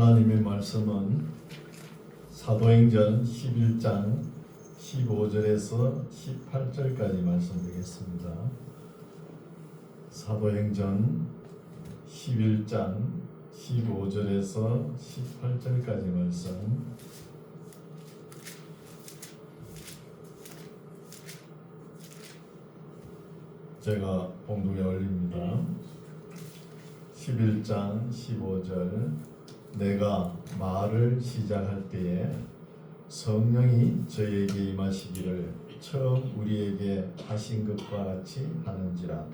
하나님의 말씀은 사도행전 11장 15절에서 18절까지 말씀드리겠습니다. 사도행전 11장 15절에서 18절까지 말씀. 제가 봉독에 올립니다. 11장 15절. 내가 말을 시작할 때에 성령이 저에게 임하시기를 처음 우리에게 하신 것과 같이 하는지라.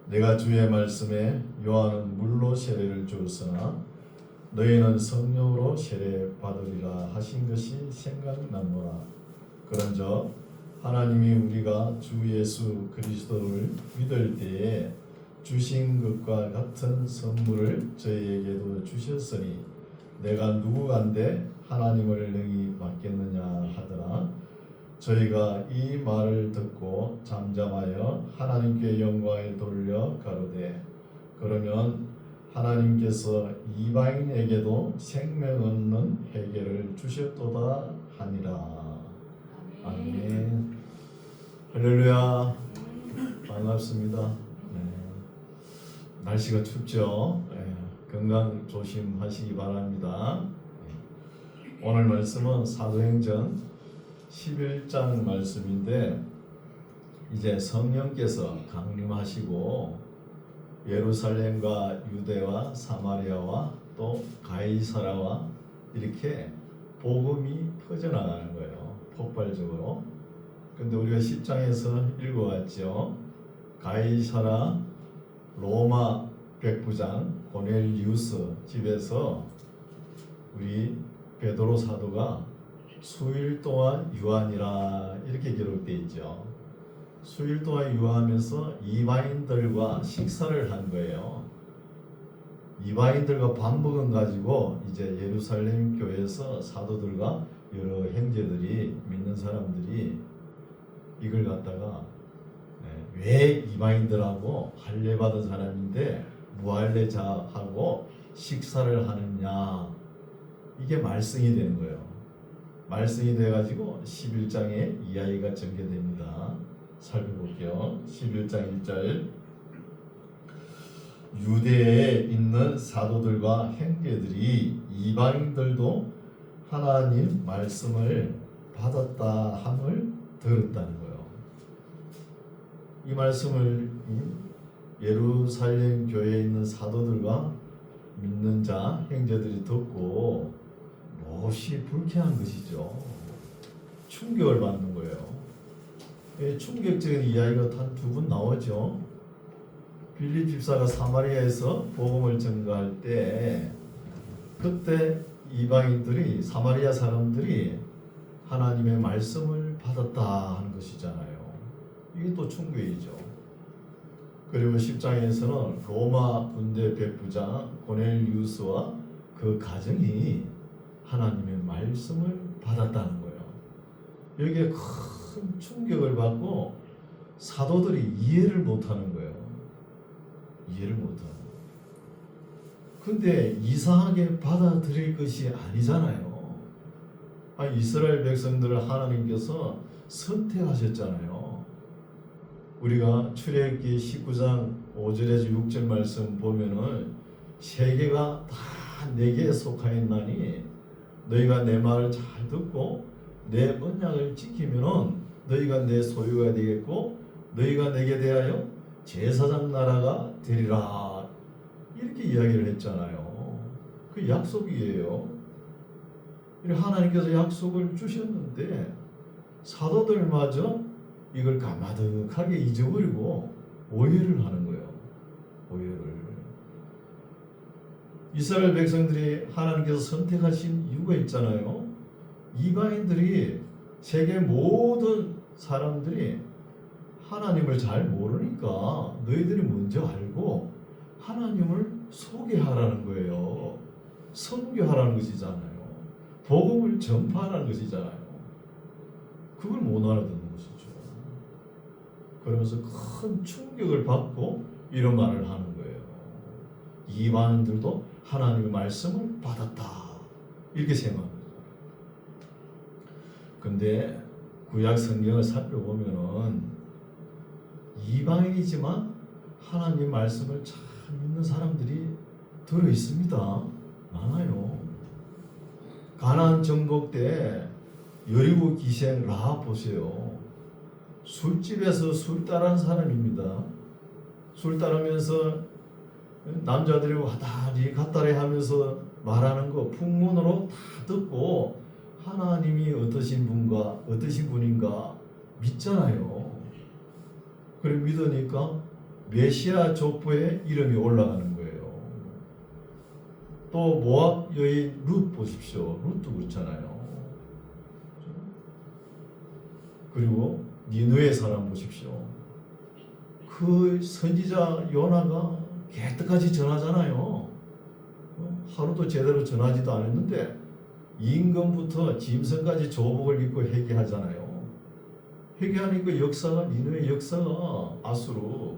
내가 주의 말씀에 요한은 물로 세례를 주었으나 너희는 성령으로 세례 받으리라 하신 것이 생각나노라. 그런즉 하나님이 우리가 주 예수 그리스도를 믿을 때에 주신 것과 같은 선물을 저희에게도 주셨으니 내가 누구간데 하나님을 능히 받겠느냐 하더라. 저희가 이 말을 듣고 잠잠하여 하나님께 영광을 돌려 가로되 그러면 하나님께서 이방인에게도 생명 없는 회개를 주셨도다 하니라. 아멘. 할렐루야. 반갑습니다. 날씨가 춥죠. 건강 조심하시기 바랍니다. 오늘 말씀은 사도행전 11장 말씀인데 이제 성령께서 강림하시고 예루살렘과 유대와 사마리아와 또 가이사라와 이렇게 복음이 퍼져나가는 거예요. 폭발적으로. 근데 우리가 10장에서 읽어왔죠. 가이사라 로마 백부장 고넬리우스 집에서 우리 베드로 사도가 수일 동안 유하니라 이렇게 기록되어 있죠. 수일 동안 유하면서 이방인들과 식사를 한 거예요. 이방인들과 밥 먹은 가지고 이제 예루살렘 교회에서 사도들과 여러 형제들이 믿는 사람들이 이걸 갖다가 왜 이방인들하고 할례받은 사람인데 무할례자하고 식사를 하느냐, 이게 말씀이 되는 거예요. 말씀이 돼가지고 11장에 이야기가 전개됩니다. 살펴볼게요. 11장 1절. 유대에 있는 사도들과 형제들이 이방인들도 하나님 말씀을 받았다 함을 들었다는 거예요. 이 말씀을 예루살렘 교회에 있는 사도들과 믿는 자, 형제들이 듣고 몹시 불쾌한 것이죠. 충격을 받는 거예요. 충격적인 이야기가 단 두 번 나오죠. 빌립 집사가 사마리아에서 복음을 전가할 때 그때 이방인들이, 사마리아 사람들이 하나님의 말씀을 받았다 하는 것이잖아요. 이게 또 충격이죠. 그리고 10장에서는 로마 군대 백부장 고넬리우스와 그 가정이 하나님의 말씀을 받았다는 거예요. 여기에 큰 충격을 받고 사도들이 이해를 못하는 거예요. 이해를 못하는 거예요. 근데 이상하게 받아들일 것이 아니잖아요. 이스라엘 백성들을 하나님께서 선택하셨잖아요. 우리가 출애굽기 19장 5절에서 6절 말씀 보면은 세계가 다 내게 속하였나니 너희가 내 말을 잘 듣고 내 언약을 지키면은 너희가 내 소유가 되겠고 너희가 내게 대하여 제사장 나라가 되리라, 이렇게 이야기를 했잖아요. 그 약속이에요. 하나님께서 약속을 주셨는데 사도들마저 이걸 가마득하게 잊어버리고 오해를 하는 거예요. 오해를. 이스라엘 백성들이 하나님께서 선택하신 이유가 있잖아요. 이방인들이, 세계 모든 사람들이 하나님을 잘 모르니까 너희들이 먼저 알고 하나님을 소개하라는 거예요. 선교하라는 것이잖아요. 복음을 전파하라는 것이잖아요. 그걸 못 알아듣는 것이죠. 그러면서 큰 충격을 받고 이런 말을 하는 거예요. 이방인들도 하나님의 말씀을 받았다. 이렇게 생각합니다. 근데 구약 성경을 살펴보면은 이방인이지만 하나님 말씀을 잘 믿는 사람들이 들어 있습니다. 많아요. 가나안 정복 때 여리고 기생 라합 보세요. 술집에서 술 따르는 사람입니다. 술 따르면서 남자들이 왔다리 갔다리 하면서 말하는 거 풍문으로 다 듣고 하나님이 어떠신 분인가 믿잖아요. 그래 믿으니까 메시아 족보에 이름이 올라가는 거예요. 또 모압 여인 룻 보십시오. 룻도 그렇잖아요. 그리고 니느웨 사람 보십시오. 그 선지자 요나가 개떡같이 전하잖아요. 하루도 제대로 전하지도 않았는데 임금부터 짐승까지 조복을 입고 회개하잖아요. 회개하니까 역사가 니느웨 역사가 아수로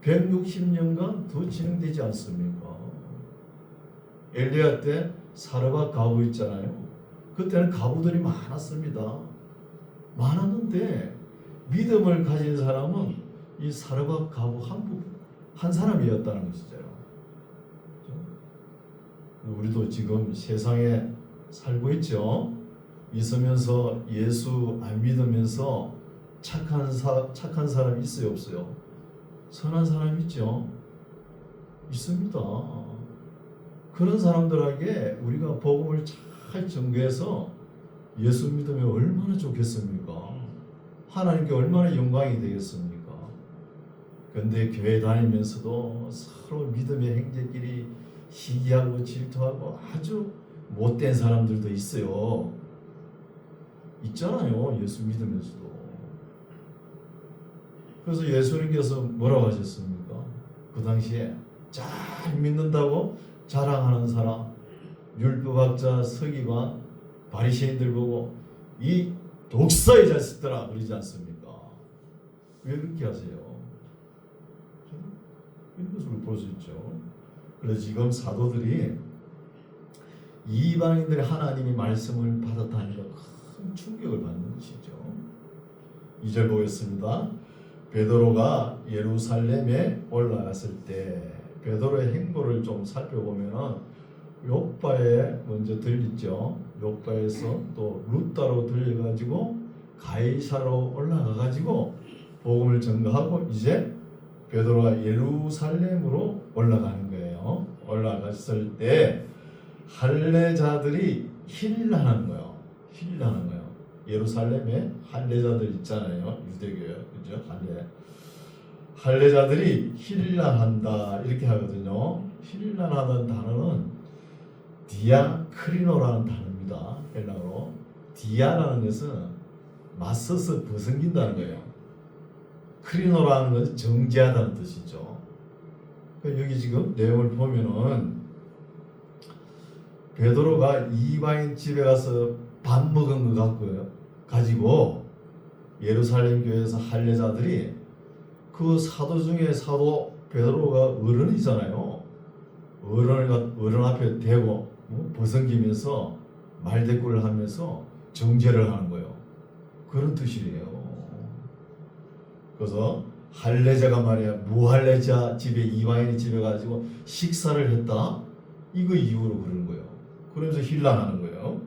160년간 더 진행되지 않습니까? 엘리야 때 사르밧 가부 있잖아요. 그때는 가부들이 많았습니다. 많았는데 믿음을 가진 사람은 이 사르밧 가부 한 사람이었다는 것이죠. 우리도 지금 세상에 살고 있으면서 예수 안 믿으면서 착한 사람 있어요, 없어요? 선한 사람 있죠? 있습니다. 그런 사람들에게 우리가 복음을 잘 전개해서 예수 믿으면 얼마나 좋겠습니까? 하나님께 얼마나 영광이 되겠습니까? 그런데 교회 다니면서도 서로 믿음의 행제끼리 시기하고 질투하고 아주 못된 사람들도 있어요. 있잖아요. 예수 믿으면서도. 그래서 예수님께서 뭐라고 하셨습니까? 그 당시에 잘 믿는다고 자랑하는 사람, 율법학자, 서기관, 바리새인들 보고 이 독사의 자식들아 그러지 않습니까? 왜 그렇게 하세요? 이런 것을 볼 수 있죠. 그래서 지금 사도들이 이방인들의 하나님의 말씀을 받았다니까 큰 충격을 받는 것이죠. 2절 보겠습니다. 베드로가 예루살렘에 올라갔을 때 베드로의 행보를 좀 살펴보면은 욥바에 먼저 들리죠. 욥바에서 또 룻다로 들려가지고 가이사로 올라가가지고 복음을 전가하고 이제 베드로가 예루살렘으로 올라가는 거예요. 올라갔을 때 할례자들이 힐난한 거예요. 힐난한 거예요. 예루살렘에 할례자들 있잖아요. 유대교요, 그죠? 할례자들이 힐난한다 이렇게 하거든요. 힐난하다는 단어는 디아크리노라는 단어입니다. 헬라어로. 디아라는 것은 맞서서 벗어긴다는 거예요. 크리노라는 것은 정죄하다는 뜻이죠. 여기 지금 내용을 보면은 베드로가 이방인 집에 가서 밥 먹은 것 가지고 예루살렘 교회에서 할례자들이 그 사도 중에 사도 베드로가 어른이잖아요. 어른 앞에 대고 벗어기면서 말대꾸를 하면서 정죄를 하는 거예요. 그런 뜻이에요. 그래서 할례자가 말이야 무할례자 집에 이방인의 집에 가지고 식사를 했다. 이거 이유로 그러는 거예요. 그러면서 힐난하는 거예요.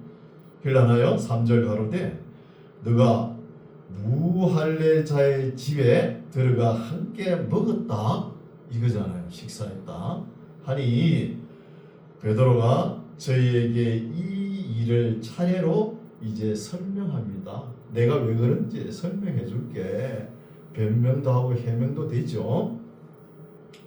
힐난하여 3절 가로되 너가 무할례자의 집에 들어가 함께 먹었다 이거잖아요. 식사했다 하니 베드로가 저희에게 이 일을 차례로 이제 설명합니다. 내가 왜 그런지 설명해 줄게. 변명도 하고 해명도 되죠.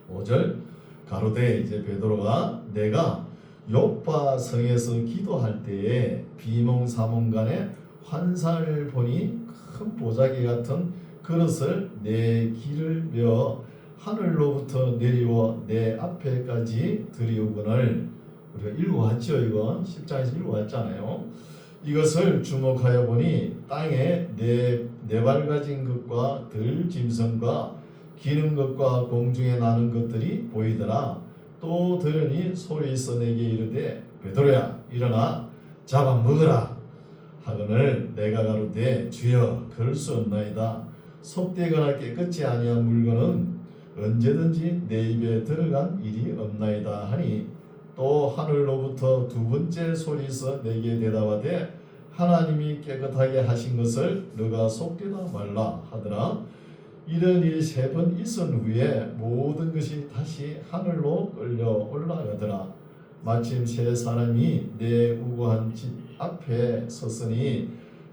5절 가로되 이제 베드로가 내가 욥바 성에서 기도할 때에 비몽사몽간에 환상을 보니 큰 보자기 같은 그릇을 내 길을 메어 하늘로부터 내리워 내 앞에까지 들이오거늘 우리가 읽어왔죠. 이거 10장에서 읽어왔잖아요. 이것을 주목하여 보니 땅에 네 발 가진 것과 들 짐승과 기는 것과 공중에 나는 것들이 보이더라. 또 들으니 소리있어 내게 이르되 베드로야 일어나 잡아먹으라 하거늘 내가 가로되 주여 그럴 수 없나이다. 속되거나 깨끗지 아니한 물건은 언제든지 내 입에 들어간 일이 없나이다 하니 또 하늘로부터 두 번째 소리에서 내게 대답하되 하나님이 깨끗하게 하신 것을 너가 속되다 말라 하더라. 이런 일이 세 번 있은 후에 모든 것이 다시 하늘로 끌려 올라가더라. 마침 세 사람이 내 우거한 집 앞에 섰으니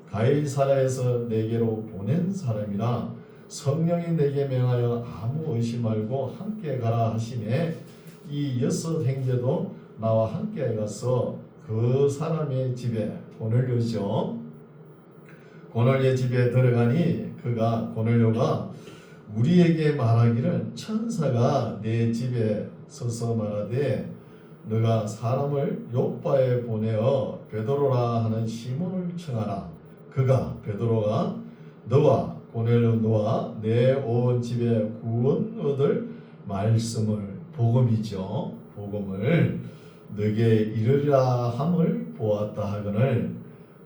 가이사랴에서 내게로 보낸 사람이라. 성령이 내게 명하여 아무 의심 말고 함께 가라 하시매 이 여섯 형제도 나와 함께 가서 그 사람의 집에 고넬료죠. 고넬료 집에 들어가니 고넬료가 우리에게 말하기를 천사가 내 집에 서서 말하되 너가 사람을 요바에 보내어 베드로라 하는 시몬을 청하라. 베드로가 너와 고넬료 너와 내 온 집에 구원 얻을 말씀을 복음이죠. 복음을 너게 이르리라 함을 보았다 하거늘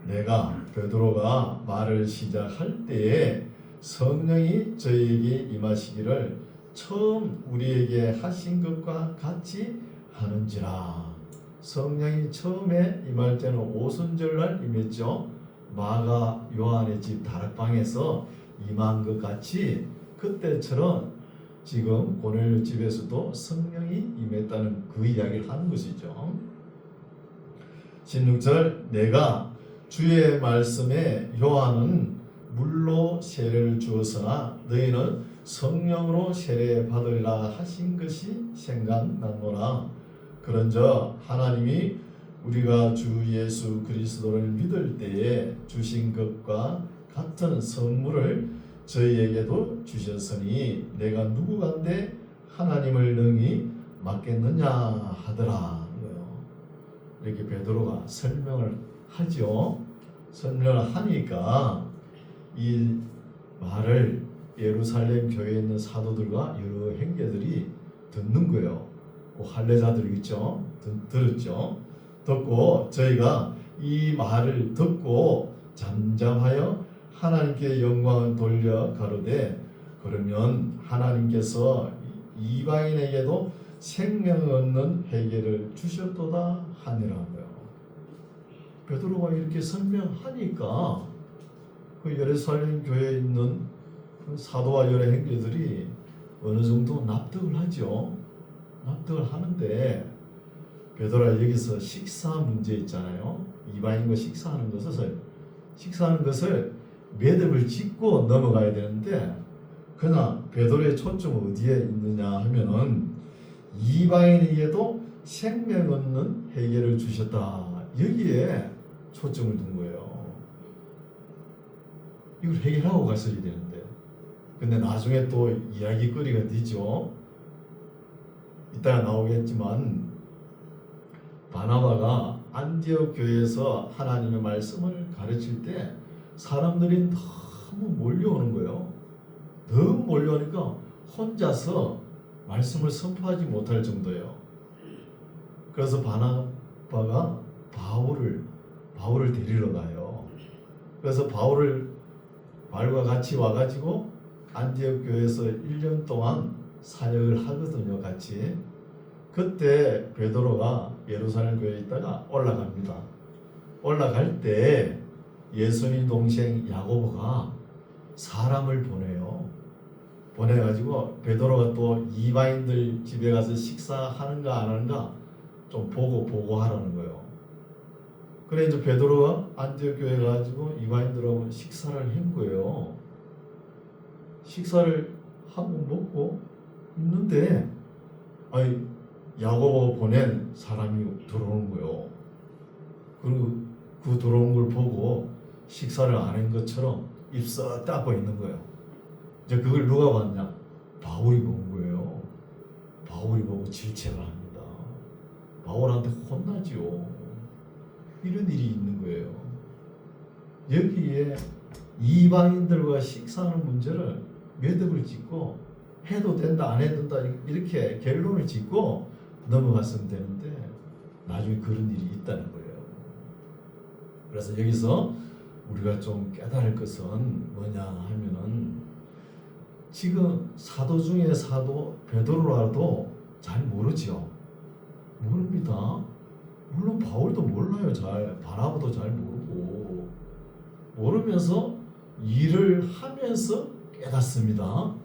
내가 베드로가 말을 시작할 때에 성령이 저희에게 임하시기를 처음 우리에게 하신 것과 같이 하는지라. 성령이 처음에 임할 때는 오순절날 임했죠. 마가 요한의 집 다락방에서 임한 것 같이 그때처럼 지금 고넬료 집에서도 성령이 임했다는 그 이야기를 하는 것이죠. 16절 내가 주의 말씀에 요한은 물로 세례를 주었으나 너희는 성령으로 세례 받으리라 하신 것이 생각나노라. 그런저 하나님이 우리가 주 예수 그리스도를 믿을 때에 주신 것과 같은 선물을 저희에게도 주셨으니 내가 누구간데 하나님을 능히 맡겠느냐 하더라. 이렇게 베드로가 설명을 하죠. 설명을 하니까 이 말을 예루살렘 교회에 있는 사도들과 여러 형제들이 듣는 거예요. 할례자들이 있죠. 들었죠. 듣고 저희가 이 말을 듣고 잠잠하여 하나님께 영광을 돌려 가로되 그러면 하나님께서 이방인에게도 생명 얻는 회개를 주셨도다 하니라고요. 베드로가 이렇게 설명하니까 그 예루살렘 교회에 있는 그 사도와 여러 형제들이 어느 정도 납득을 하죠. 납득을 하는데 베드로가 여기서 식사 문제 있잖아요. 이방인과 식사하는 것을 매듭을 짓고 넘어가야 되는데 그러나 베드로의 초점은 어디에 있느냐 하면은 이방인에게도 생명 얻는 회개를 주셨다. 여기에 초점을 둔 거예요. 이걸 해결하고 갔어야 되는데 근데 나중에 또 이야기거리가 되죠. 이따가 나오겠지만 바나바가 안디옥 교회에서 하나님의 말씀을 가르칠 때 사람들이 너무 몰려오는 거예요. 너무 몰려오니까 혼자서 말씀을 선포하지 못할 정도예요. 그래서 바나바가 바울을 데리러 가요. 그래서 바울과 같이 와가지고 안디옥 교회에서 1년 동안 사역을 하거든요. 같이. 그때 베드로가 예루살렘 교회에 있다가 올라갑니다. 올라갈 때 예수님 동생 야고보가 사람을 보내요. 보내가지고 베드로가 또 이방인들 집에 가서 식사하는가 안 하는가 좀 보고하라는 거예요. 그래 이제 베드로가 안디옥 교회 가지고 이방인들하고 식사를 한 거예요. 식사를 하고 먹고 있는데 야고보 보낸 사람이 들어오는 거예요. 그리고 그 들어온 걸 보고 식사를 안 한 것처럼 입서 닦고 있는 거예요. 이제 그걸 누가 봤냐? 바울이 본 거예요. 바울이 보고 질책을 합니다. 바울한테 혼나지요. 이런 일이 있는 거예요. 여기에 이방인들과 식사하는 문제를 매듭을 짓고 해도 된다 안 해도 된다 이렇게 결론을 짓고 넘어갔으면 되는데 나중에 그런 일이 있다는 거예요. 그래서 여기서 우리가 좀 깨달을 것은 뭐냐 하면은 지금 사도 중에 사도 베드로라도 잘 모르죠. 모릅니다. 물론 바울도 몰라요. 잘 바나바도 잘 모르고 모르면서 일을 하면서 깨닫습니다.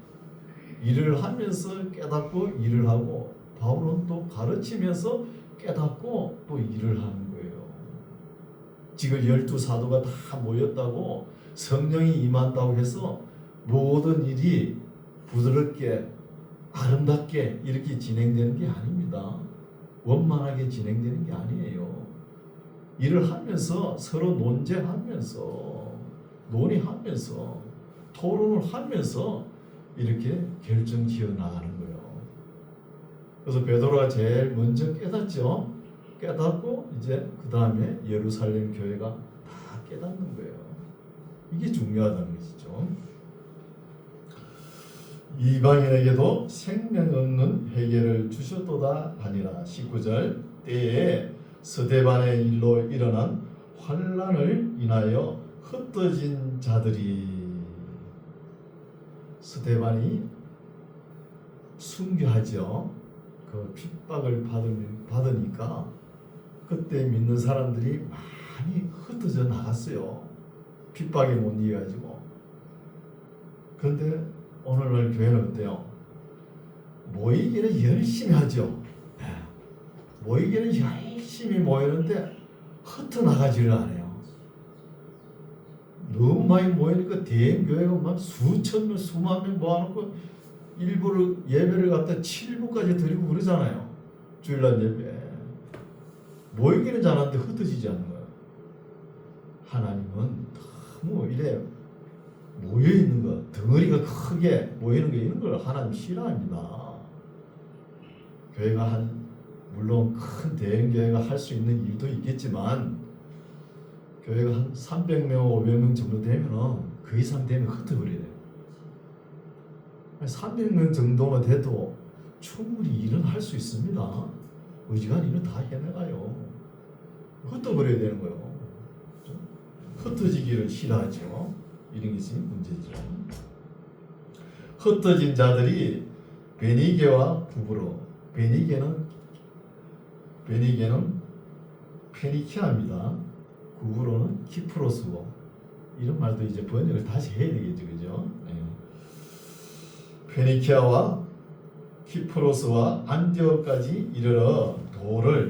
일을 하면서 깨닫고 일을 하고 바울은 또 가르치면서 깨닫고 또 일을 하는 거예요. 지금 12사도가 다 모였다고 성령이 임한다고 해서 모든 일이 부드럽게 아름답게 이렇게 진행되는 게 아닙니다. 원만하게 진행되는 게 아니에요. 일을 하면서 서로 논쟁하면서 논의하면서 토론을 하면서 이렇게 결정 지어 나가는 거예요. 그래서 베드로가 제일 먼저 깨닫죠. 깨닫고 이제 그 다음에 예루살렘 교회가 다 깨닫는 거예요. 이게 중요하다는 것이죠. 이방인에게도 생명 없는 회개를 주셨도다 하니라. 19절 때에 스데반의 일로 일어난 환난을 인하여 흩어진 자들이 스데반이 순교하죠. 그 핍박을 받으니까 그때 믿는 사람들이 많이 흩어져 나갔어요. 핍박에 못 이겨가지고. 그런데 오늘날 교회는 어때요? 모이기는 열심히 하죠. 모이기는 열심히 모이는데 흩어나가지를 않아요. 너무 많이 모이니까 대형교회가 막 수천 명, 수만 명 모아놓고 일부러 예배를 갖다 7부까지 드리고 그러잖아요. 주일날 예배. 모이기는 잘하는데 흩어지지 않는 거예요. 하나님은 너무 이래 모여있는 거, 덩어리가 크게 모이는 거 이런 걸 하나님 싫어합니다. 교회가 물론 큰 대형교회가 할 수 있는 일도 있겠지만 교회가 한 300명, 500명 정도 되면 그 이상 되면 흩어버려야 돼요. 300명 정도만 돼도 충분히 일은 할 수 있습니다. 의지간 일은 다 해내가요. 흩어버려야 되는 거예요. 흩어지기를 싫어하죠. 이런 것이 문제죠. 흩어진 자들이 베니게와 구브로, 베니게는 페니키아입니다. 구브로는 키프로스고, 이런 말도 이제 번역을 다시 해야 되겠죠, 그죠? 네. 페니키아와 키프로스와 안디옥까지 이르러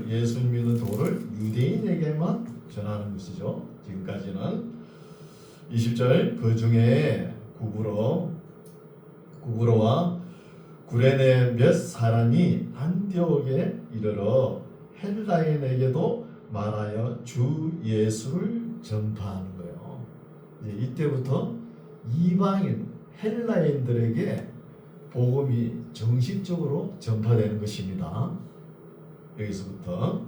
예수 믿는 도를 유대인에게만 전하는 것이죠. 지금까지는 20절 그 중에 구브로와 구레네 몇 사람이 안디옥에 이르러 헬라인에게도 말하여 주 예수를 전파하는 거예요. 이때부터 이방인 헬라인들에게 복음이 정식적으로 전파되는 것입니다. 여기서부터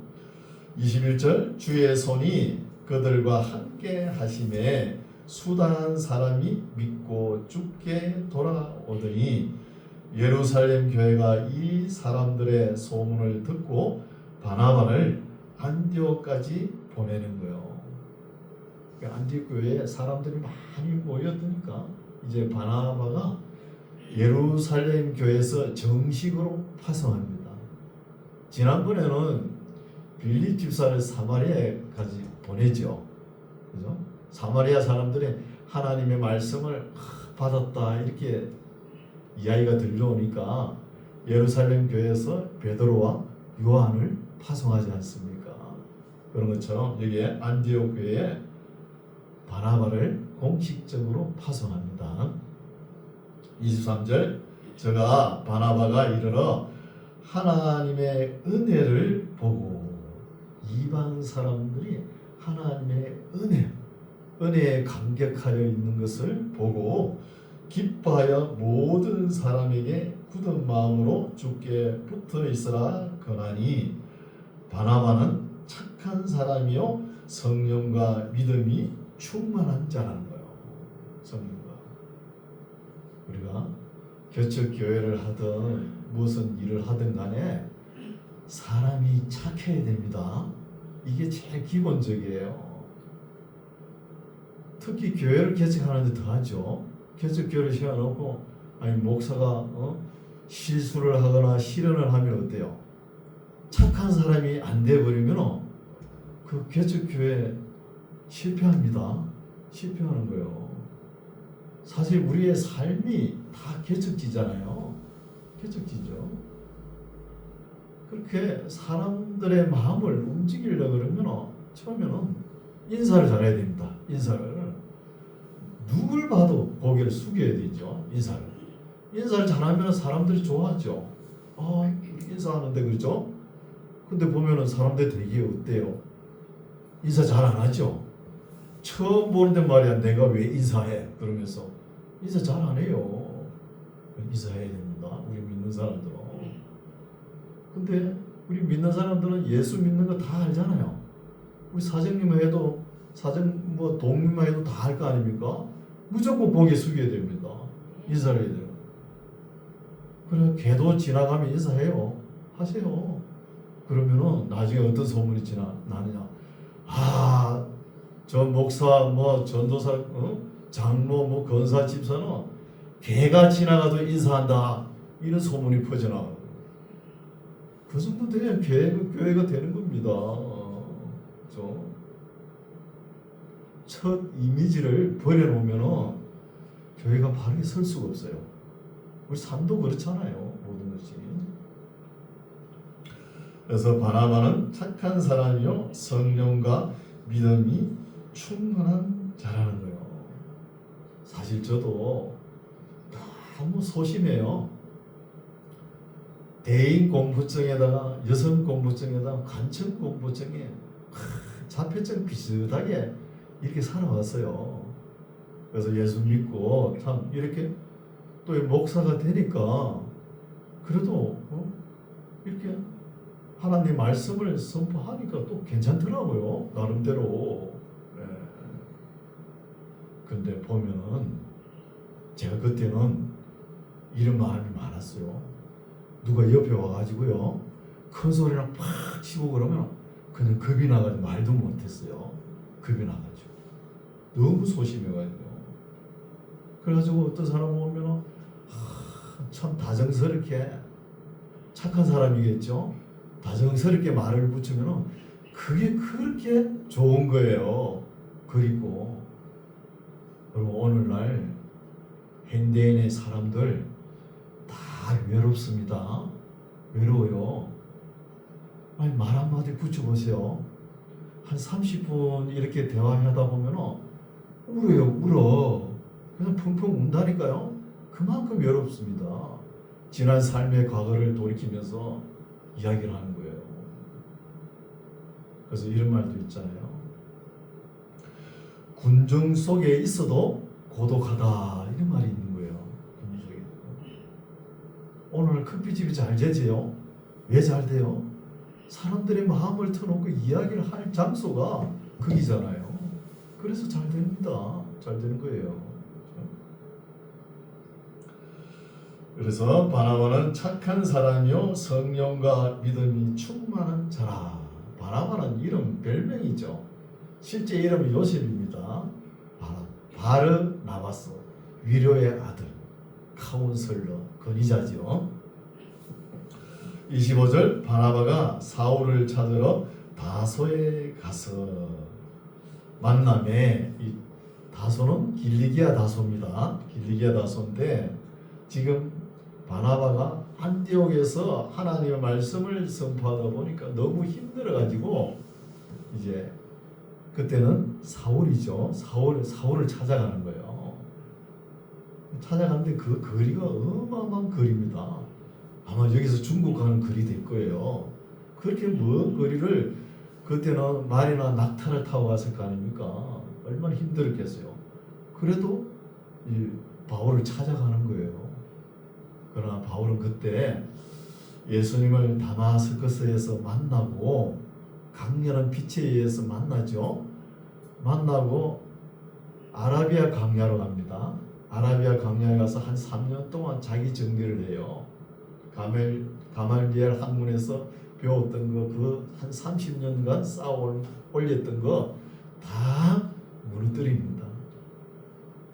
21절 주의 손이 그들과 함께 하심에 수단 사람이 믿고 죽게 돌아오더니 예루살렘 교회가 이 사람들의 소문을 듣고 바나바를 안디옥까지 보내는 거예요. 안디옥 교회에 사람들이 많이 모였으니까 이제 바나바가 예루살렘 교회에서 정식으로 파송합니다. 지난번에는 빌립 집사를 사마리아까지 보내죠. 그죠? 사마리아 사람들이 하나님의 말씀을 받았다 이렇게 이야기가 들려오니까 예루살렘 교회에서 베드로와 요한을 파송하지 않습니까? 그런 것처럼 여기에 안디옥 교회에 바나바를 공식적으로 파송합니다. 23절 저가 바나바가 이르러 하나님의 은혜를 보고 이방 사람들이 하나님의 은혜에 감격하여 있는 것을 보고 기뻐하여 모든 사람에게 굳은 마음으로 주께 붙어 있으라 거나니 바나바는 착한 사람이요 성령과 믿음이 충만한 자라는 거예요. 성령과 우리가 개척 교회를 하든 무슨 일을 하든 간에 사람이 착해야 됩니다. 이게 제일 기본적이에요. 특히 교회를 개척하는데 더하죠. 개척교회를 세워놓고 아니 목사가 실수를 하거나 실언을 하면 어때요? 착한 사람이 안 돼버리면 그 개척교회 실패합니다. 실패하는 거예요. 사실 우리의 삶이 다 개척지잖아요. 개척지죠. 그렇게 사람들의 마음을 움직이려고 그러면 처음에는 인사를 잘해야 됩니다. 인사를. 누굴 봐도 고개를 숙여야 되죠. 인사를 잘하면 사람들이 좋아하죠. 인사하는데 그렇죠? 근데 보면은 사람들 되게 어때요? 인사 잘 안 하죠? 처음 보는데 말이야 내가 왜 인사해? 그러면서 인사 잘 안 해요. 인사해야 됩니다. 우리 믿는 사람들은. 근데 우리 믿는 사람들은 예수 믿는 거 다 알잖아요. 우리 사장님만 해도 동님만 해도 다 알 거 아닙니까? 무조건 고개 숙여야 됩니다. 인사를 해야 돼요. 그래 걔도 지나가면 인사해요. 하세요. 그러면은 나중에 어떤 소문이 나느냐? 저 목사 전도사 장로 권사 집사는 걔가 지나가도 인사한다. 이런 소문이 퍼져나가요. 그 정도 되면 교회가 되는 겁니다. 첫 이미지를 버려놓으면 교회가 바르게 설 수가 없어요. 우리 삶도 그렇잖아요. 모든 것이. 그래서 바나바는 착한 사람이요 성령과 믿음이 충만한 자라는 거예요. 사실 저도 너무 소심해요. 대인 공부증에다가 여성 공부증에다가 간첩 공부증에 자폐증 비슷하게 이렇게 살아왔어요. 그래서 예수 믿고 참 이렇게 또 목사가 되니까 그래도 이렇게 하나님 말씀을 선포하니까 또 괜찮더라고요. 나름대로. 근데 보면은 제가 그때는 이런 마음이 많았어요. 누가 옆에 와가지고요 큰 소리랑 팍 치고 그러면 그냥 겁이 나가지고 말도 못했어요. 겁이 나가지고 너무 소심해가지고. 그래가지고 어떤 사람 오면 참 다정스럽게 착한 사람이겠죠. 다정스럽게 말을 붙이면 그게 그렇게 좋은 거예요. 그리고 오늘날 현대인의 사람들 다 외롭습니다. 외로워요. 아니 말 한마디 붙여보세요. 한 30분 이렇게 대화하다 보면 울어. 그냥 펑펑 운다니까요. 그만큼 외롭습니다. 지난 삶의 과거를 돌이키면서 이야기를 하는 거예요. 그래서 이런 말도 있잖아요. 군중 속에 있어도 고독하다 이런 말이 있는 거예요. 오늘 커피집이 잘 되지요? 왜 잘 돼요? 사람들의 마음을 터놓고 이야기를 할 장소가 거기잖아요. 그래서 잘 됩니다. 잘 되는 거예요. 그래서 바나바는 착한 사람이요 성령과 믿음이 충만한 자라. 바나바는 이름 별명이죠. 실제 이름은 요셉입니다. 바르나바스, 위로의 아들, 카운슬러, 건의자죠. 25절 바나바가 사울을 찾으러 다소에 가서 만남에 이 다소는 길리기아 다소입니다. 길리기아 다소인데 지금 바나바가 안디옥에서 하나님의 말씀을 선포하다 보니까 너무 힘들어가지고 이제 그때는 사울이죠. 사울을 찾아가는 거예요. 찾아가는데 그 거리가 어마어마한 거리입니다. 아마 여기서 중국 가는 거리 될 거예요. 그렇게 먼 거리를 그때는 말이나 낙타를 타고 갔을 거 아닙니까? 얼마나 힘들었겠어요. 그래도 이 바울을 찾아가는 거예요. 그러나 바울은 그때 예수님을 다마스커스에서 만나고 강렬한 빛에 의해서 만나죠. 만나고 아라비아 강야로 갑니다. 아라비아 강야에 가서 한 3년 동안 자기 정리를 해요. 가말리엘 학문에서 배웠던 거, 그 한 30년간 쌓아 올렸던 거 다 무너뜨립니다.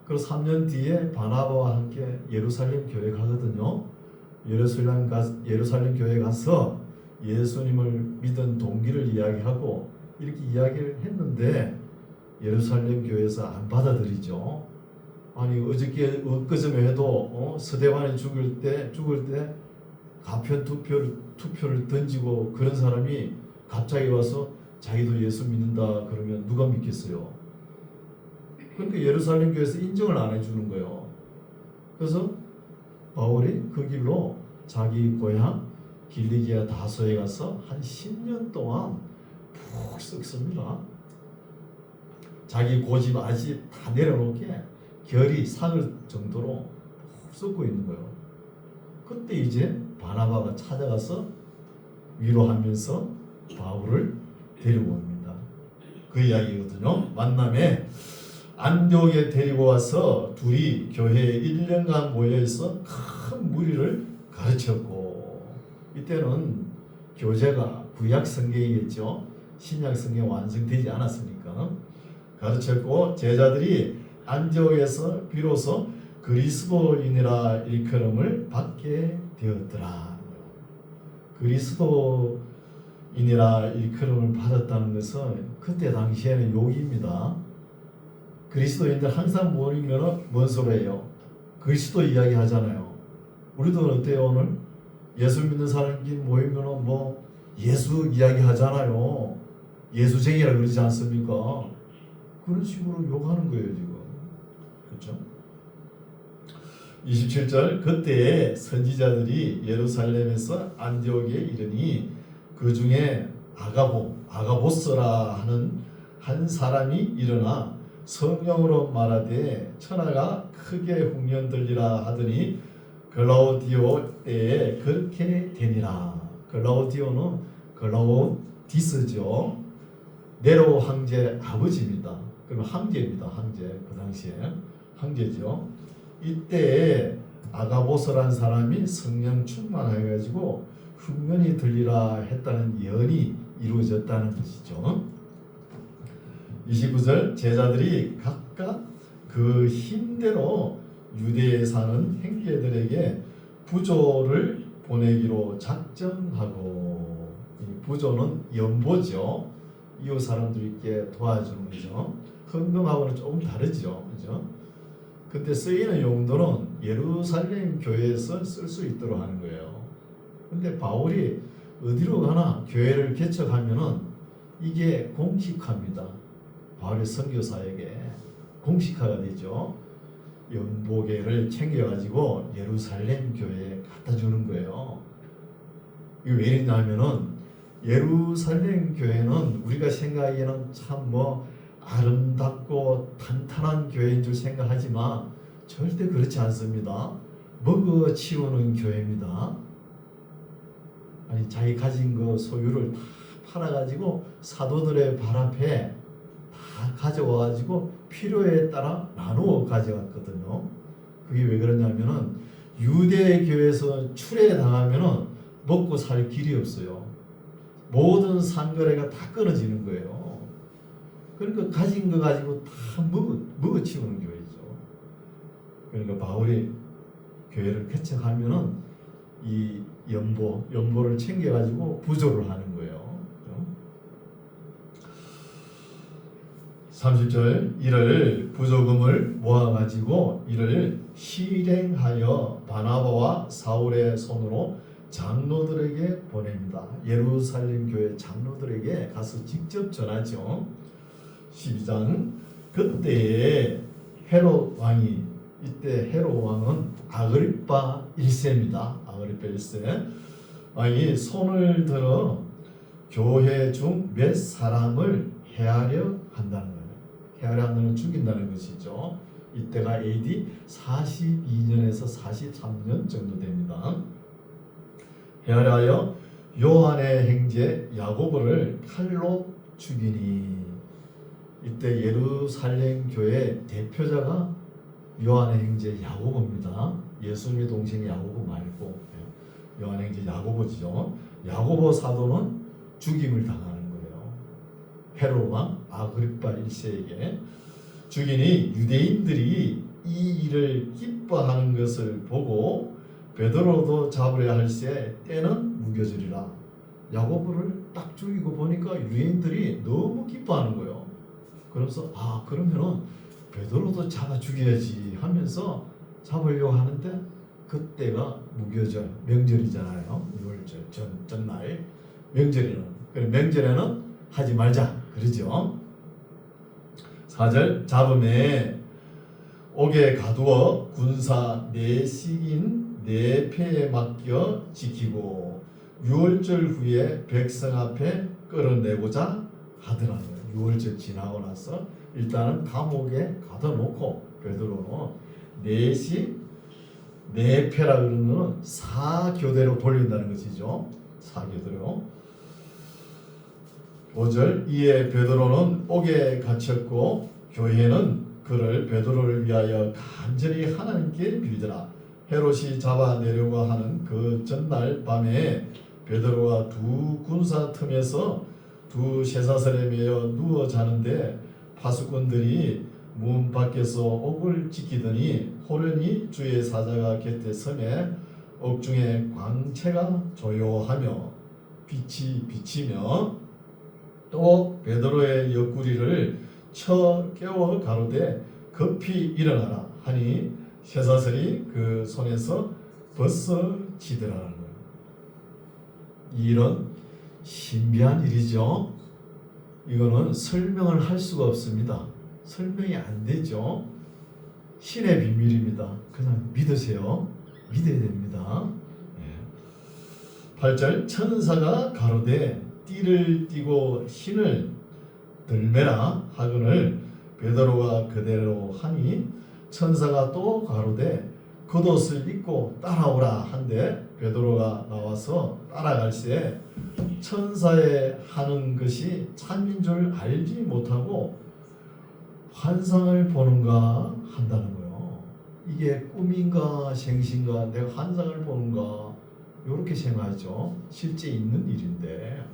그리고 3년 뒤에 바나바와 함께 예루살렘 교회 가거든요. 예루살렘 교회 가서 예수님을 믿은 동기를 이야기하고 이렇게 이야기를 했는데 예루살렘 교회에서 안 받아들이죠. 아니 엊그저께 해도 스데반이 죽을 때 가편 투표를 던지고 그런 사람이 갑자기 와서 자기도 예수 믿는다 그러면 누가 믿겠어요? 그러니까 예루살렘 교회에서 인정을 안 해주는 거예요. 그래서 바울이 그 길로 자기 고향 길리기아 다소에 가서 한 10년 동안 푹 썩습니다. 자기 고집 아집 다 내려놓게 결이 삭을 정도로 푹 썩고 있는 거예요. 그때 이제 바나바가 찾아가서 위로하면서 바울을 데리고 옵니다. 그 이야기거든요. 만남에 안디옥에 데리고 와서 둘이 교회에 1년간 모여있어 큰 무리를 가르쳤고, 이때는 교재가 구약 성경이겠죠. 신약 성경 완성되지 않았으니까 가르쳤고, 제자들이 안디옥에서 비로소 그리스도인이라 일컬음을 받게 되었더라. 그리스도인이라 일컬음을 받았다는 것은 그때 당시에는 욕입니다. 그리스도인들 항상 모이면 뭔 소리예요? 그리스도 이야기 하잖아요. 우리도 어때요? 오늘 예수 믿는 사람끼리 모이면 뭐 예수 이야기 하잖아요. 예수쟁이라 그러지 않습니까? 그런 식으로 욕하는 거예요 지금. 그렇죠? 27절, 그때에 선지자들이 예루살렘에서 안디옥에 이르니 그 중에 아가보스라 하는 한 사람이 일어나 성령으로 말하되 천하가 크게 흉년들리라 하더니 글라우디오 때에 그렇게 되니라. 글라우디오는 글라우디스죠. 네로 황제 아버지입니다. 그러면 황제입니다. 황제. 그 당시에 황제죠. 이때 아가보스란 사람이 성령 충만해가지고 흉년이 들리라 했다는 예언이 이루어졌다는 것이죠. 29절, 제자들이 각각 그 힘대로 유대에 사는 형제들에게 부조를 보내기로 작정하고, 이 부조는 연보죠. 이웃 사람들께 도와주는 거죠. 헌금하고는 조금 다르죠. 그죠? 근데 쓰이는 용도는 예루살렘 교회에서 쓸 수 있도록 하는 거예요. 근데 바울이 어디로 가나 교회를 개척하면은 이게 공식화입니다. 바울의 선교사에게 공식화가 되죠. 연보계를 챙겨가지고 예루살렘 교회에 갖다 주는 거예요. 이게 왜 이러냐면은 예루살렘 교회는 우리가 생각하기에는 참 아름답고 탄탄한 교회인 줄 생각하지만 절대 그렇지 않습니다. 먹어치우는 교회입니다. 아니 자기 가진 거 소유를 다 팔아가지고 사도들의 발 앞에 다 가져와가지고 필요에 따라 나누어 가져갔거든요. 그게 왜 그러냐면은 유대 교회에서 출애당하면은 먹고 살 길이 없어요. 모든 상거래가 다 끊어지는 거예요. 그러니까 가진 거 가지고 다 먹어치우는 교회죠. 그러니까 바울이 교회를 개척하면은 이 연보를 챙겨가지고 부조를 하는 거예요. 30절, 이를 부조금을 모아가지고 이를 실행하여 바나바와 사울의 손으로 장로들에게 보냅니다. 예루살렘 교회 장로들에게 가서 직접 전하죠. 12장, 그때에 헤롯 왕이, 이때 헤롯 왕은 아그리파 1세입니다. 아그리파 1세 왕이 손을 들어 교회 중 몇 사람을 해하려 한다는 거예요. 해하려 한다는 죽인다는 것이죠. 이때가 AD 42년에서 43년 정도 됩니다. 해하려 하여 요한의 형제 야고보를 칼로 죽이니, 이때 예루살렘 교회 대표자가 요한의 형제 야고보입니다. 예수님의 동생 야고보 말고 요한의 형제 야고보죠. 야고보 사도는 죽임을 당하는 거예요. 헤롯 왕 아그리파 1세에게 죽이니 유대인들이 이 일을 기뻐하는 것을 보고 베드로도 잡으려 할세 때는 무교절이라. 야고보를 딱 죽이고 보니까 유대인들이 너무 기뻐하는 거예요. 그래서 그러면은 베드로도 잡아 죽여야지 하면서 잡으려고 하는데 그때가 무교절 명절이잖아요. 6월절 전날 명절에는 그래 명절에는 하지 말자 그러죠. 4절 잡음에 옥에 가두어 군사 내식인 내패에 맡겨 지키고 6월절 후에 백성 앞에 끌어내고자 하더라고요. 6월절 지나고 나서 일단은 감옥에 가둬놓고 베드로는 내패라 그러는 거는 사교대로 돌린다는 것이죠. 사교대로. 5절 이에 베드로는 옥에 갇혔고 교회는 그를 베드로를 위하여 간절히 하나님께 빌더라. 헤롯이 잡아내려고 하는 그 전날 밤에 베드로가 두 군사 틈에서 두 쇠사슬에 매여 누워 자는데 파수꾼들이 문 밖에서 옥을 지키더니 호련히 주의 사자가 곁에 서매 옥중에 광채가 조요하며 빛이 비치며 또 베드로의 옆구리를 쳐 깨워 가로되 급히 일어나라 하니 쇠사슬이 그 손에서 벗어지더라는 거예요. 이런 신비한 일이죠. 이거는 설명을 할 수가 없습니다. 설명이 안 되죠. 신의 비밀입니다. 그냥 믿으세요. 믿어야 됩니다. 8절 천사가 가로되 띠를 띠고 신을 들매라 하거늘 베드로가 그대로 하니 천사가 또 가로되 겉옷을 입고 따라오라 한데 베드로가 나와서 따라갈새 천사의 하는 것이 참인 줄 알지 못하고 환상을 보는가 한다는 거예요. 이게 꿈인가 생신가 내가 환상을 보는가 이렇게 생각하죠. 실제 있는 일인데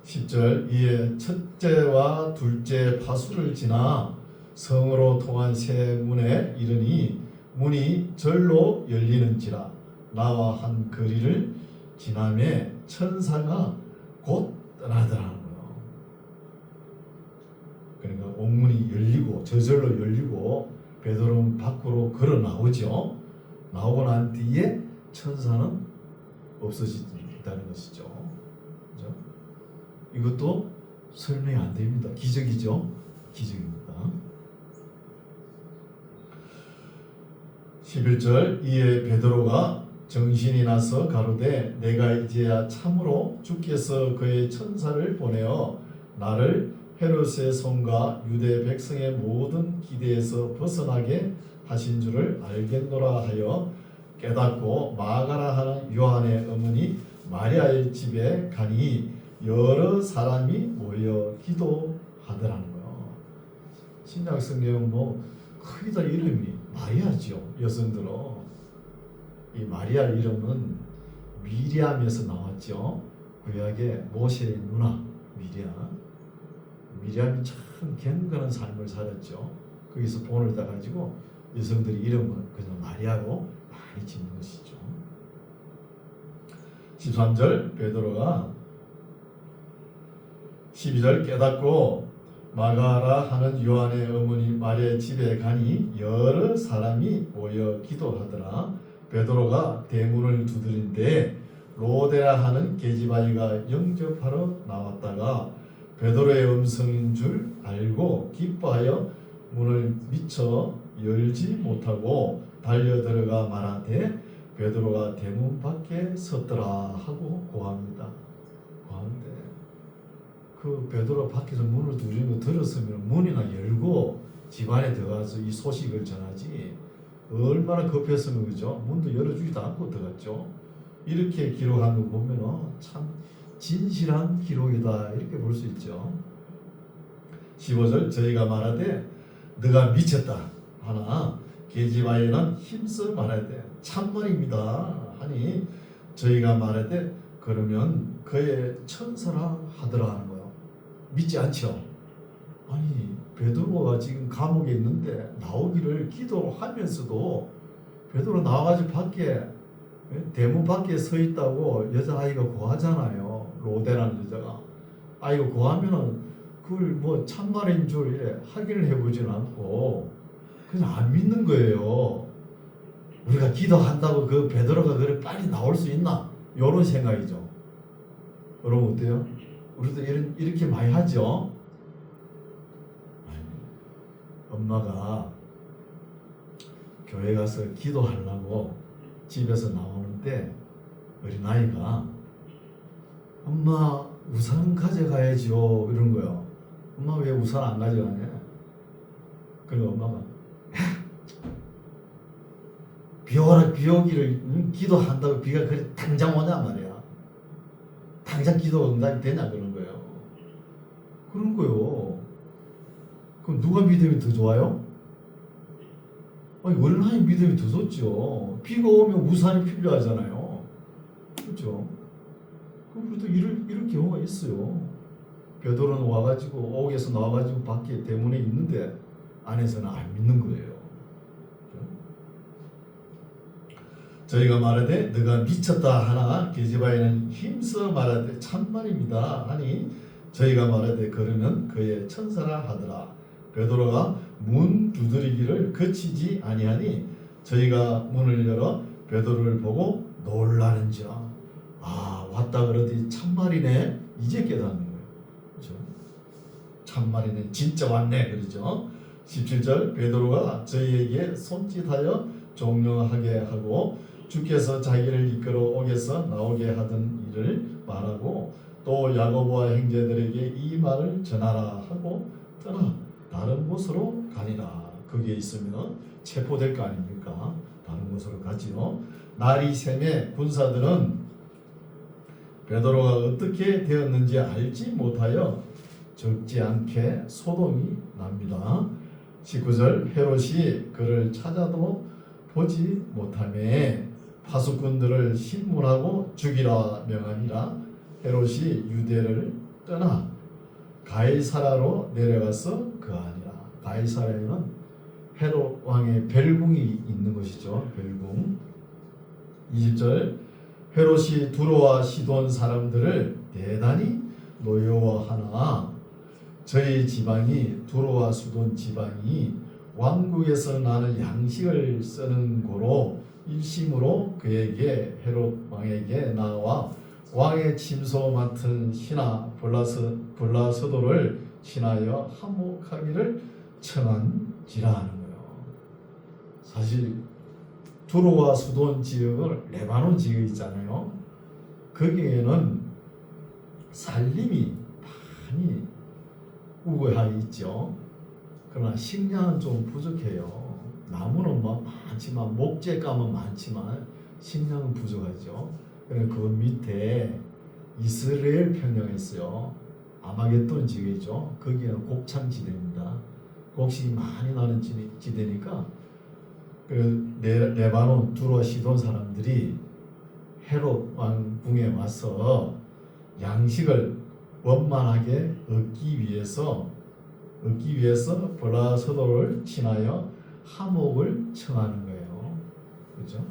10절 이에 첫째와 둘째 파수를 지나 성으로 통한 새 문에 이르니 문이 절로 열리는지라 나와 한 거리를 지나매 천사가 곧 떠나더라는 거예요. 그러니까 옥문이 열리고 저절로 열리고 베드로는 밖으로 걸어 나오죠. 나오고 난 뒤에 천사는 없어진다는 것이죠. 그렇죠? 이것도 설명이 안 됩니다. 기적이죠. 기적입니다. 11절 이에 베드로가 정신이 나서 가로되 내가 이제야 참으로 주께서 그의 천사를 보내어 나를 헤롯의 손과 유대 백성의 모든 기대에서 벗어나게 하신 줄을 알겠노라 하여 깨닫고 마가라 하는 요한의 어머니 마리아의 집에 가니 여러 사람이 모여 기도하더라는 거예요. 신약 성경 거의 다 이름이 마리아죠. 여성들은 이 마리아 이름은 미리암에서 나왔죠. 구약의 모세의 누나 미리암이 참 경건한 삶을 살았죠. 거기서 본을 따가지고 여성들이 이름을 그냥 마리아로 많이 짓는 것이죠. 13절 베드로가 12절 깨닫고 마가라 하는 요한의 어머니 마리아의 집에 가니 여러 사람이 모여 기도하더라. 베드로가 대문을 두드린데 로데라 하는 계집아이가 영접하러 나왔다가 베드로의 음성인 줄 알고 기뻐하여 문을 미처 열지 못하고 달려 들어가 말하되 베드로가 대문 밖에 섰더라 하고 고합니다. 고하는데 그 베드로 밖에서 문을 두드리는 거 들었으면 문이나 열고 집안에 들어가서 이 소식을 전하지 얼마나 급했으면 그죠? 문도 열어주지도 않고 들어갔죠. 이렇게 기록한 거 보면 참 진실한 기록이다 이렇게 볼 수 있죠. 15절 저희가 말하되 너가 미쳤다 하나 계집아이는 힘써 말해야 돼. 참말입니다. 하니 저희가 말할 때 그러면 그의 천사라 하더라 하는 거예요. 믿지 않죠? 아니 베드로가 지금 감옥에 있는데 나오기를 기도하면서도 베드로 나와가지고 밖에 대문 밖에 서 있다고 여자아이가 고하잖아요. 로데라는 여자가 아이가 고하면은 그걸 뭐 참말인 줄 이래 확인을 해보지는 않고 그냥 안 믿는 거예요. 우리가 기도한다고 그 베드로가 그래 빨리 나올 수 있나? 이런 생각이죠. 여러분 어때요? 우리도 이렇게 많이 하죠? 엄마가 교회 가서 기도하려고 집에서 나오는데 어린아이가 엄마 우산 가져가야죠 이런 거예요. 엄마 왜 우산 안 가져가냐? 그리고 엄마가 비 오기를 기도한다고 비가 그래 당장 오냐 말이야. 당장 기도 응답이 되냐 그런 거예요. 그런 거요. 그럼 누가 믿음이 더 좋아요? 아니 어린아이 믿음이 더 좋죠. 비가 오면 우산이 필요하잖아요. 그렇죠? 그럼 우리도 이럴 경우가 있어요. 베드로는 와가지고 옥에서 나와가지고 밖에 대문에 있는데 안에서는 안 믿는 거예요. 저희가 말하되 너가 미쳤다 하나 계집아이는 힘써 말하되 참말입니다 하니 저희가 말하되 그러면 그의 천사라 하더라. 베드로가 문 두드리기를 그치지 아니하니 저희가 문을 열어 베드로를 보고 놀라는지라. 아 왔다 그러더니 참말이네. 이제 깨닫는 거예요. 그렇죠? 참말이네. 진짜 왔네. 그러죠? 17절 베드로가 저희에게 손짓하여 종령하게 하고 주께서 자기를 이끌어 옥에서 나오게 하던 일을 말하고 또 야고보와 형제들에게 이 말을 전하라 하고 떠나 다른 곳으로 가니라. 거기에 있으면 체포될 거 아닙니까? 다른 곳으로 가지요. 날이 새매 군사들은 베드로가 어떻게 되었는지 알지 못하여 적지 않게 소동이 납니다. 19절 헤롯이 그를 찾아도 보지 못하매 파수꾼들을 신문하고 죽이라 명하니라. 헤롯이 유대를 떠나 가이사라로 내려가서 거하니라. 가이사라에는 헤롯 왕의 벨궁이 있는 것이죠. 벨궁. 20절 헤롯이 두로와 시돈 사람들을 대단히 노여워하나 저희 지방이 두로와 시돈 지방이 왕국에서 나는 양식을 쓰는 고로 일심으로 그에게 헤롯 왕에게 나와 왕의 침소 맡은 신하 블라서도를 친하여 한몫하기를 청한지라 하는 거예요. 사실 두로와 수돈 지역을 레바논 지역 있잖아요. 거기에는 살림이 많이 우거해 있죠. 그러나 식량은 좀 부족해요. 나무는 뭐 많지만 목재감은 많지만 식량은 부족하죠. 그래서 그 밑에 이스라엘 평야가 있어요. 아마겟돈 지역이죠. 거기에는 곡창지대입니다. 곡식이 많이 나는 지대니까 그 레바논 두로 시돈 사람들이 헤롯 왕궁에 와서 양식을 원만하게 얻기 위해서 블라서도를 친하여 하목을 청하는 거예요. 그렇죠?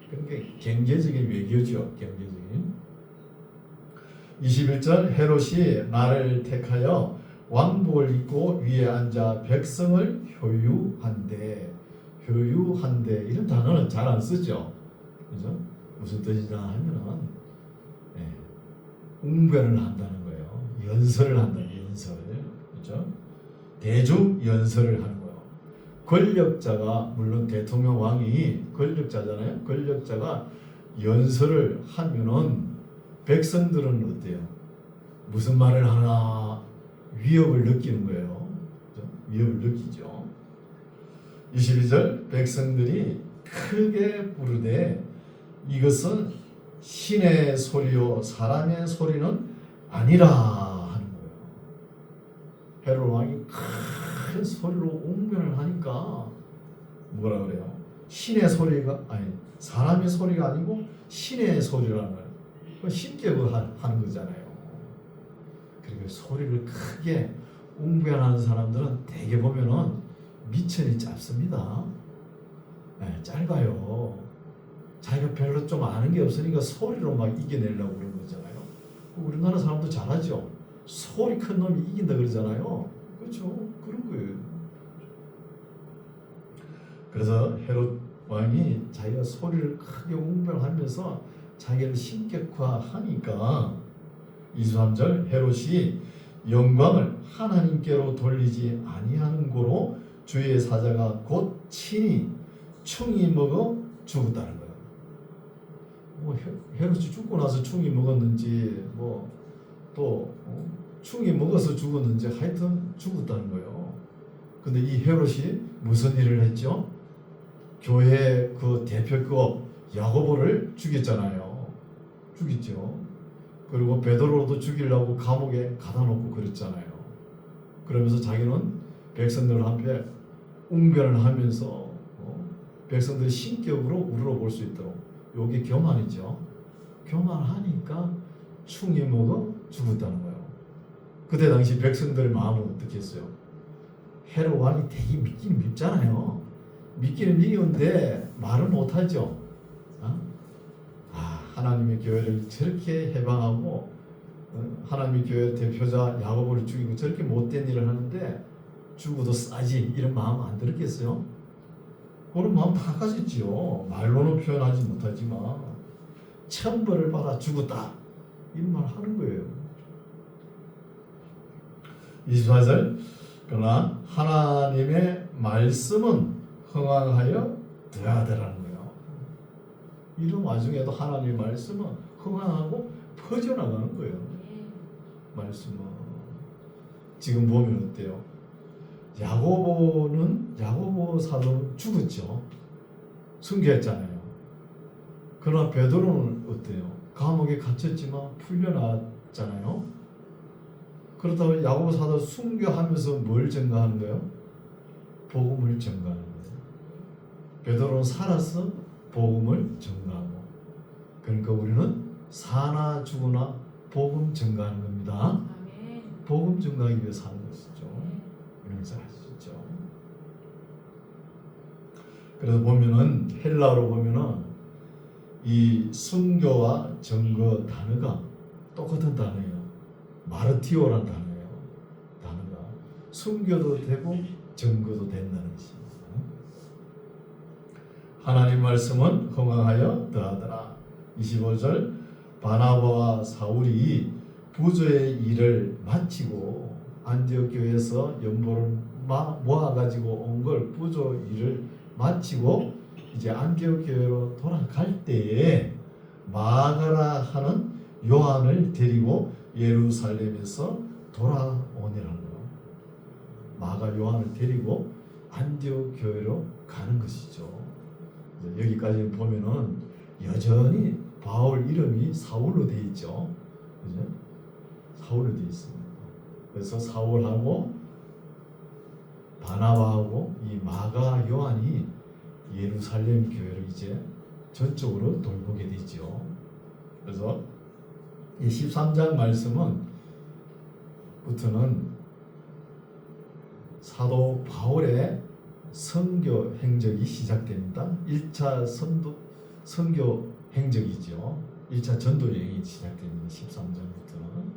그러니까 경제적인 외교죠. 경제적인. 21절 헤롯이 나를 택하여 왕복을 입고 위에 앉아 백성을 효유한대 이런 단어는 잘 안 쓰죠. 그죠? 무슨 뜻이냐 하면은 웅변을 한다는 거예요. 연설을 한다는 연설. 그죠? 대중 연설을 하는 거예요. 권력자가 물론 대통령 왕이 권력자잖아요. 권력자가 연설을 하면은 백성들은 어때요? 무슨 말을 하나 위협을 느끼는 거예요. 그죠? 위협을 느끼죠. 22절 백성들이 크게 부르되 이것은 신의 소리요 사람의 소리는 아니라 하는 거예요. 헤롯 왕이 큰 소리로 웅변을 하니까 뭐라 그래요? 신의 소리가 아니 사람의 소리가 아니고 신의 소리라는 거예요. 신격을 하는 거잖아요. 그리고 소리를 크게 웅변하는 사람들은 대개 보면은 미천이 짧습니다. 네, 짧아요. 자기가 별로 좀 아는 게 없으니까 소리로 막 이겨내려고 그런 거잖아요. 우리나라 사람도 잘하죠. 소리 큰 놈이 이긴다 그러잖아요. 그렇죠. 그런 거예요. 그래서 헤롯 왕이 자기가 소리를 크게 웅변하면서 자기를 신격화하니까 23절 헤롯이 영광을 하나님께로 돌리지 아니하는 고로 주의 사자가 곧 친히 충이 먹어 죽었다는 거예요. 뭐 헤롯이 죽고 나서 충이 먹었는지 뭐 또 충이 먹어서 죽었는지 하여튼 죽었다는 거예요. 근데 이 헤롯이 무슨 일을 했죠? 교회 그 대표급 야고보를 죽였잖아요. 죽였죠. 그리고 베드로도 죽이려고 감옥에 가다 놓고 그랬잖아요. 그러면서 자기는 백성들 앞에 웅변을 하면서 백성들의 신격으로 우러러볼 수 있도록, 요게 교만이죠. 교만하니까 충이 먹어 죽었다는 거예요. 그때 당시 백성들의 마음은 어떻게 했어요? 헤롯 왕이 되게 믿기는 밉잖아요. 믿기는 미운데 말을 못하죠. 하나님의 교회를 저렇게 해방하고 하나님의 교회 대표자 야고보를 죽이고 저렇게 못된 일을 하는데 죽어도 싸지, 이런 마음 안 들었겠어요? 그런 마음 다 가졌지요. 말로는 표현하지 못하지만 천벌을 받아 죽었다, 이런 말 하는 거예요. 24절 그러나 하나님의 말씀은 흥왕하여 드하더라는 거예요. 이런 와중에도 하나님의 말씀은 흥왕하고 퍼져나가는 거예요. 말씀은 지금 보면 어때요? 야고보 사도는 죽었죠. 순교했잖아요. 그러나 베드로는 어때요? 감옥에 갇혔지만 풀려났잖아요. 그렇다고 야고보 사도 순교하면서 뭘 증거하는 거예요? 복음을 증거하는 거예요. 베드로는 살아서 복음을 증거하고, 그러니까 우리는 사나 죽으나 복음 증거하는 겁니다. 아멘. 복음 증거하기 위해 사는 것이죠. 우리는 잘 아시죠? 그래서 보면은 헬라어로 보면은 이 순교와 증거 단어가 똑같은 단어예요. 마르티오라는 단어예요. 단어가 순교도 되고 증거도 된다는 것입니다. 하나님 말씀은 흥왕하여 더하더라. 25절 바나바와 사울이 부조의 일을 마치고 안디옥 교회에서 연보를 모아가지고 온 걸, 부조 일을 마치고 이제 안디옥 교회로 돌아갈 때에 마가라 하는 요한을 데리고 예루살렘에서 돌아오니라는 거예요. 마가 요한을 데리고 안디옥 교회로 가는 것이죠. 여기까지 보면은 여전히 바울 이름이 사울로 되어 있죠. 그죠? 사울로 되어 있습니다. 그래서 사울하고 바나바하고 이 마가 요한이 예루살렘 교회를 이제 저쪽으로 돌보게 되죠. 그래서 이 13장 말씀은 부터는 사도 바울의 선교 행적이 시작됩니다. 1차 선교 행적이죠. 1차 전도 여행이 시작됩니다. 13장부터는.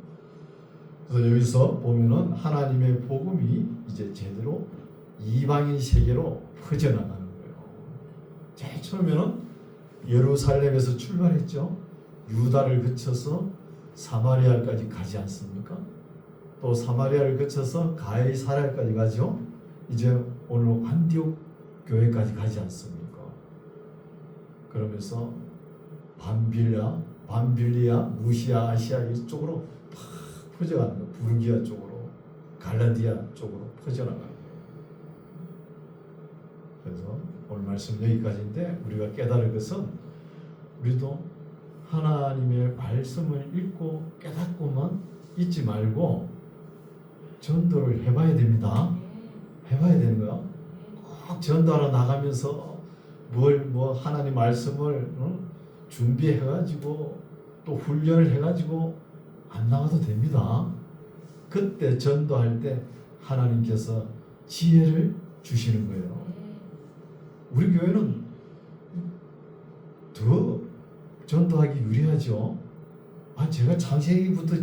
그래서 여기서 보면은 하나님의 복음이 이제 제대로 이방인 세계로 퍼져나가는 거예요. 제일 처음에는 예루살렘에서 출발했죠. 유다를 거쳐서 사마리아까지 가지 않습니까? 또 사마리아를 거쳐서 가이사랴까지 가죠. 이제 오늘 안디옥 교회까지 가지 않습니까? 그러면서 밤빌리아, 무시아, 아시아 이쪽으로 팍 퍼져가는 거예요. 부르기아 쪽으로, 갈라디아 쪽으로 퍼져나가는 거예요. 그래서 오늘 말씀 여기까지인데, 우리가 깨달을 것은 우리도 하나님의 말씀을 읽고 깨닫고만 있지 말고 전도를 해봐야 됩니다. 해봐야 되는 거야. 꼭 전도하러 나가면서 뭐 하나님 말씀을 준비해가지고 또 훈련을 해가지고 안 나가도 됩니다. 그때 전도할 때 하나님께서 지혜를 주시는 거예요. 우리 교회는 더 전도하기 유리하죠. 제가 창세기부터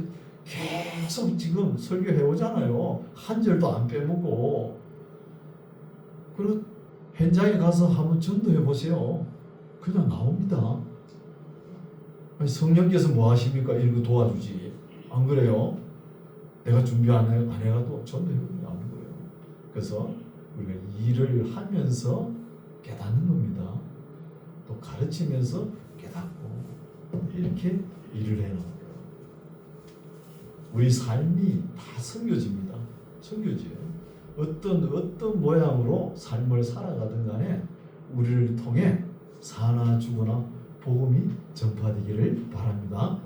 계속 지금 설교해 오잖아요. 한 절도 안 빼먹고. 그리고 현장에 가서 한번 전도해 보세요. 그냥 나옵니다. 성령께서 뭐 하십니까? 이런 거 도와주지. 안 그래요? 내가 준비 안 해가도 전도해 보면 나오는 거예요. 그래서 우리가 일을 하면서 깨닫는 겁니다. 또 가르치면서 깨닫고 이렇게 일을 해놓은 거예요. 우리 삶이 다 선교지입니다. 선교지예요. 어떤 모양으로 삶을 살아가든 간에 우리를 통해 사나 죽으나 복음이 전파되기를 바랍니다.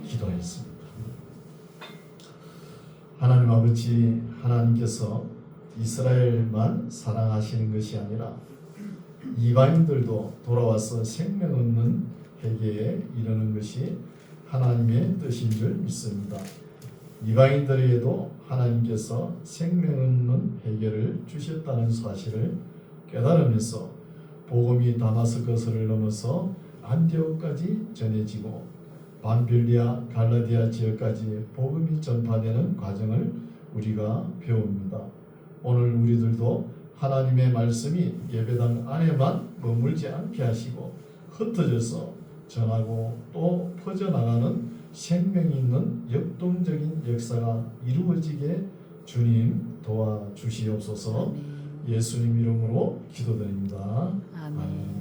기도하겠습니다. 하나님 아버지, 하나님께서 이스라엘만 사랑하시는 것이 아니라 이방인들도 돌아와서 생명 얻는 회개에 이르는 것이 하나님의 뜻인 줄 믿습니다. 이방인들에게도 하나님께서 생명 얻는 회개를 주셨다는 사실을 깨달으면서 복음이 다마스커스를 넘어서 안디옥까지 전해지고 밤빌리아 갈라디아 지역까지 복음이 전파되는 과정을 우리가 배웁니다. 오늘 우리들도 하나님의 말씀이 예배당 안에만 머물지 않게 하시고 흩어져서 전하고 또 퍼져나가는 생명 있는 역동적인 역사가 이루어지게 주님 도와주시옵소서. 예수님 이름으로 기도드립니다. 아멘. 아멘.